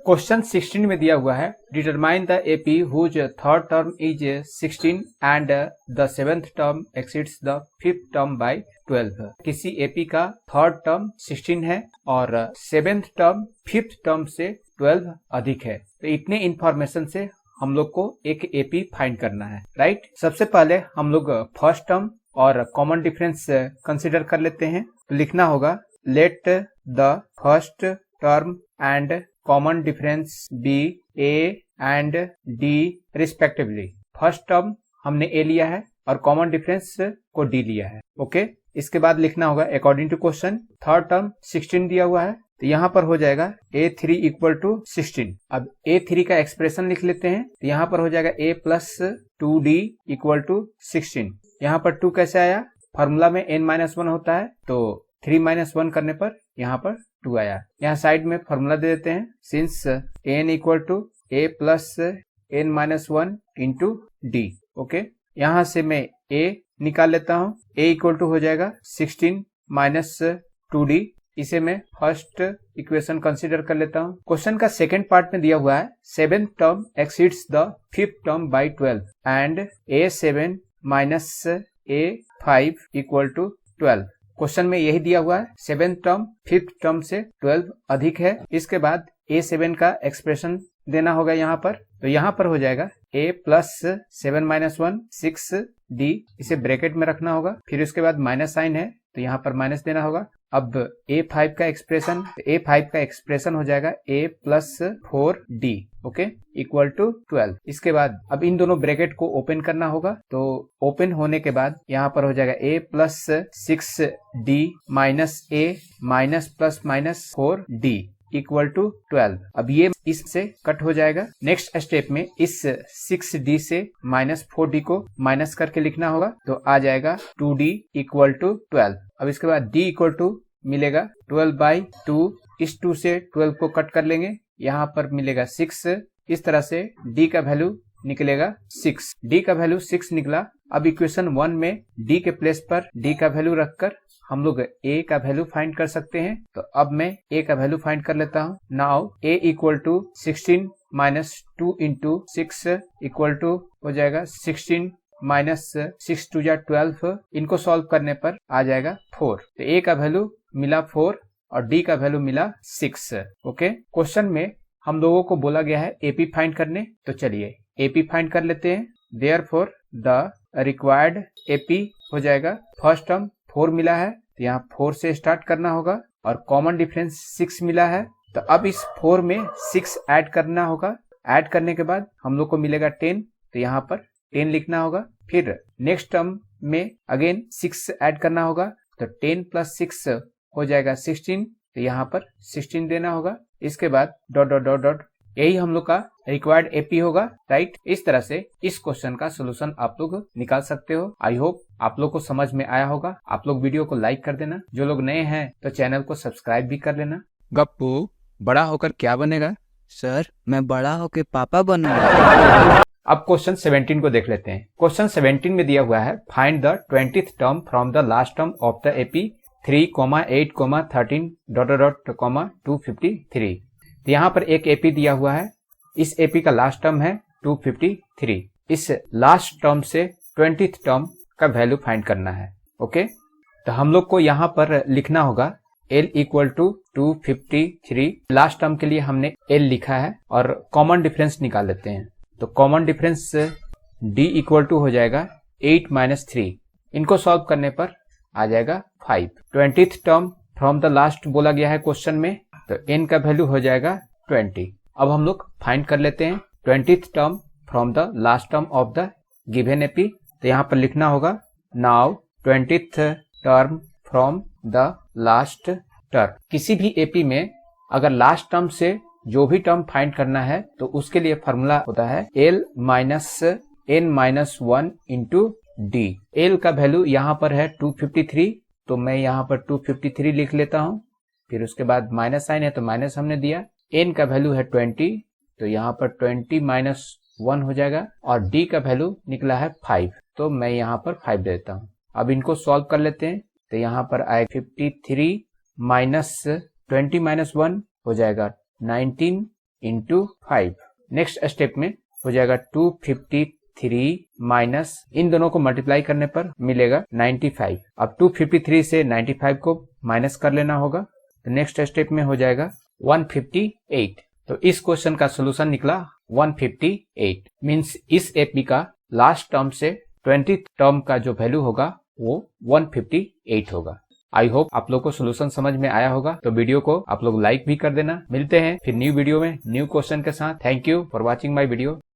Question 16 में दिया हुआ है determine the AP whose third term is 16 and the seventh term exceeds the fifth term by 12। किसी AP का थर्ड टर्म 16 है और सेवेंथ टर्म फिफ्थ टर्म से 12 अधिक है। तो इतने इंफॉर्मेशन से हम लोग को एक एपी फाइंड करना है, राइट। सबसे पहले हम लोग फर्स्ट टर्म और कॉमन डिफरेंस कंसिडर कर लेते हैं। तो लिखना होगा let the first term and common difference be a and d respectively. First term हमने ए लिया है और कॉमन डिफरेंस को डी लिया है, ओके। इसके बाद लिखना होगा according to question third term 16 दिया हुआ है, तो यहाँ पर हो जाएगा A3 इक्वल टू 16। अब A3 का एक्सप्रेशन लिख लेते हैं, तो यहाँ पर हो जाएगा A plus 2D equal to 16। यहाँ पर 2 कैसे आया, फॉर्मूला में n-1 होता है, तो 3-1 करने पर यहाँ पर 2 आया। यहाँ साइड में फॉर्मूला दे देते हैं, since n equal to A plus n-1 into d, okay. यहाँ से मैं A निकाल लेता हूँ, A इक्वल टू हो जाएगा 16 माइनस 2D। इसे मैं फर्स्ट इक्वेशन कंसीडर कर लेता हूँ। क्वेश्चन का सेकंड पार्ट में दिया हुआ है seventh term exceeds the fifth term by 12 and A7 minus A5 equal to 12। Question में यही दिया हुआ है, सेवेंथ टर्म फिफ्थ टर्म से 12 अधिक है। इसके बाद A7 का एक्सप्रेशन देना होगा यहाँ पर, तो यहाँ पर हो जाएगा A प्लस 7-1 6D, इसे ब्रैकेट में रखना होगा। फिर उसके बाद माइनस साइन है तो यहाँ पर माइनस देना होगा। अब A5 का एक्सप्रेशन हो जाएगा A plus 4D, okay, equal to 12। इसके बाद अब इन दोनों ब्रैकेट को ओपन करना होगा, तो ओपन होने के बाद यहाँ पर हो जाएगा A plus 6D minus A minus plus minus 4D equal to 12। अब ये इससे कट हो जाएगा। नेक्स्ट स्टेप में इस 6D से माइनस 4D को माइनस करके लिखना होगा, तो आ जाएगा 2D इक्वल टू 12। अब इसके बाद D इक्वल टू मिलेगा 12/2। इस 2 से 12 को कट कर लेंगे, यहाँ पर मिलेगा 6। इस तरह से D का वैल्यू निकलेगा 6। D का वैल्यू 6 निकला। अब इक्वेशन 1 में D के प्लेस पर D का वैल्यू रखकर हम लोग A का वैल्यू फाइंड कर सकते हैं। तो अब मैं A का वैल्यू फाइंड कर लेता हूँ। Now A equal to 16 minus 2 into 6 equal to हो जाएगा 16 माइनस 6 2 जा 12। इनको सॉल्व करने पर आ जाएगा 4। तो A का वैल्यू मिला 4 और D का वैल्यू मिला 6, ओके। क्वेश्चन में हम लोगों को बोला गया है AP फाइंड करने, तो चलिए AP फाइंड कर लेते हैं। देयरफॉर द रिक्वायर्ड AP हो जाएगा, फर्स्ट टर्म 4 मिला है तो यहाँ 4 से स्टार्ट करना होगा और कॉमन डिफरेंस 6 मिला है, तो अब इस 4 में 6 ऐड करना होगा। ऐड करने के बाद हम लोग को मिलेगा 10, तो यहाँ पर 10 लिखना होगा। फिर नेक्स्ट टर्म में अगेन 6 ऐड करना होगा, तो 10 प्लस 6 हो जाएगा 16, तो यहाँ पर 16 देना होगा। इसके बाद डॉट डॉट डॉट डॉट, यही हम लोग का रिक्वायर्ड एपी होगा, राइट। इस तरह से इस क्वेश्चन का सोल्यूशन आप लोग निकाल सकते हो। आई होप आप लोग को समझ में आया होगा। आप लोग वीडियो को लाइक कर देना, जो लोग नए हैं तो चैनल को सब्सक्राइब भी कर लेना। गप्पू बड़ा होकर क्या बनेगा? सर मैं बड़ा होकर पापा बनूंगा। अब क्वेश्चन 17 को देख लेते हैं। क्वेश्चन 17 में दिया हुआ है find the 20th term from the last term of the AP 3,8,13 dot dot 253। तो यहाँ पर एक एपी दिया हुआ है, इस एपी का लास्ट टर्म है 253। इस लास्ट टर्म से 20th टर्म का वैल्यू फाइंड करना है, ओके। तो हम लोग को यहाँ पर लिखना होगा L equal to 253। Last term के लिए हमने L लिखा है और कॉमन डिफरेंस निकाल लेते हैं। तो common difference D equal to हो जाएगा 8 माइनस 3। इनको सॉल्व करने पर आ जाएगा 5। 20th term from the last बोला गया है क्वेश्चन में, तो n का वैल्यू हो जाएगा 20। अब हम लोग फाइंड कर लेते हैं 20th term from the last term of the given AP. तो यहाँ पर लिखना होगा now 20th term from the last term. किसी भी एपी में अगर लास्ट टर्म से जो भी टर्म फाइंड करना है तो उसके लिए फॉर्मूला होता है L minus n-1 into D। L का वैल्यू यहाँ पर है 253, तो मैं यहाँ पर 253 लिख लेता हूँ। फिर उसके बाद माइनस साइन है तो माइनस हमने दिया। n का वैल्यू है 20, तो यहाँ पर 20-1 हो जाएगा और D का वैल्यू निकला है 5, तो मैं यहाँ पर 5 दे देता हूँ। अब इनको सॉल्व कर लेते हैं, तो यहाँ पर आए 53 माइनस 20-1 हो जाएगा 19 इंटू 5। नेक्स्ट स्टेप में हो जाएगा 253 माइनस, इन दोनों को मल्टीप्लाई करने पर मिलेगा 95। अब 253 से 95 को माइनस कर लेना होगा, तो नेक्स्ट स्टेप में हो जाएगा 158। तो इस क्वेश्चन का सोल्यूशन निकला 158। मीन्स इस एपी का लास्ट टर्म से 20th टर्म का जो वैल्यू होगा वो 158 होगा। आई होप आप लोग को सोल्यूशन समझ में आया होगा। तो वीडियो को आप लोग लाइक भी कर देना। मिलते हैं फिर न्यू वीडियो में न्यू क्वेश्चन के साथ। Thank you for watching my video.